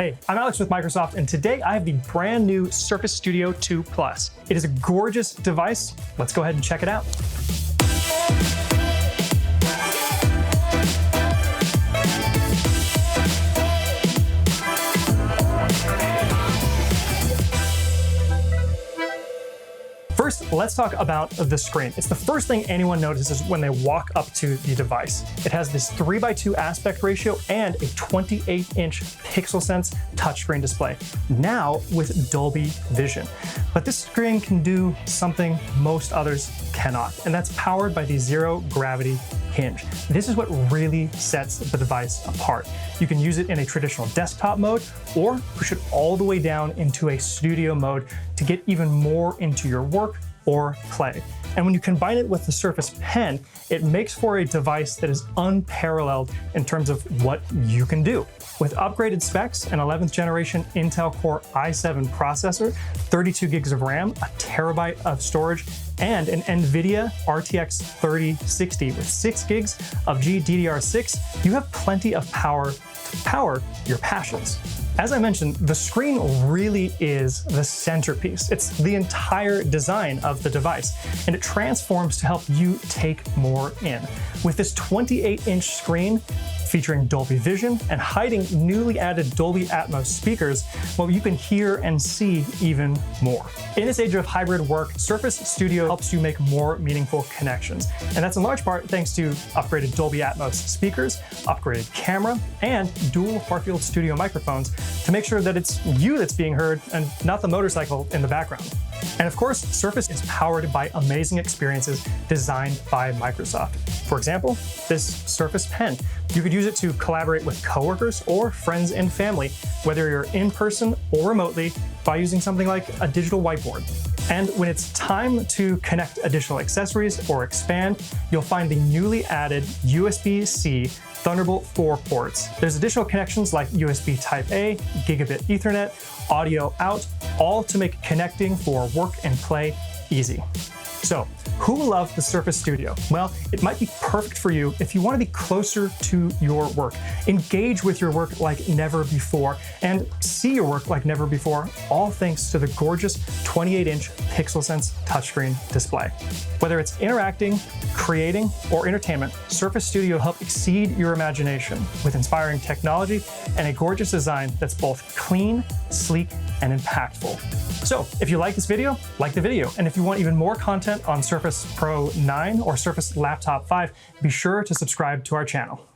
Hey, I'm Alex with Microsoft, and today I have the brand new Surface Studio 2 Plus. It is a gorgeous device. Let's go ahead and check it out. First, let's talk about the screen. It's the first thing anyone notices when they walk up to the device. It has this 3:2 aspect ratio and a 28-inch PixelSense touchscreen display, now with Dolby Vision. But this screen can do something most others cannot, and that's powered by the zero gravity hinge. This is what really sets the device apart. You can use it in a traditional desktop mode or push it all the way down into a studio mode to get even more into your work or play. And when you combine it with the Surface Pen, it makes for a device that is unparalleled in terms of what you can do. With upgraded specs, an 11th generation Intel Core i7 processor, 32 gigs of RAM, a terabyte of storage, and an NVIDIA RTX 3060 with 6 gigs of GDDR6, you have plenty of power to power your passions. As I mentioned, the screen really is the centerpiece. It's the entire design of the device, and it transforms to help you take more in. With this 28-inch screen, featuring Dolby Vision and hiding newly added Dolby Atmos speakers, well, you can hear and see even more. In this age of hybrid work, Surface Studio helps you make more meaningful connections. And that's in large part thanks to upgraded Dolby Atmos speakers, upgraded camera, and dual far-field studio microphones to make sure that it's you that's being heard and not the motorcycle in the background. And of course, Surface is powered by amazing experiences designed by Microsoft. For example, this Surface Pen. You could use it to collaborate with coworkers or friends and family, whether you're in person or remotely, by using something like a digital whiteboard. And when it's time to connect additional accessories or expand, you'll find the newly added USB-C Thunderbolt 4 ports. There's additional connections like USB Type-A, Gigabit Ethernet, audio out, all to make connecting for work and play easy. So, who will love the Surface Studio? Well, it might be perfect for you if you want to be closer to your work, engage with your work like never before, and see your work like never before, all thanks to the gorgeous 28-inch PixelSense touchscreen display. Whether it's interacting, creating, or entertainment, Surface Studio helps exceed your imagination with inspiring technology and a gorgeous design that's both clean, sleek, and impactful. So if you like this video, like the video. And if you want even more content on Surface Pro 9 or Surface Laptop 5, be sure to subscribe to our channel.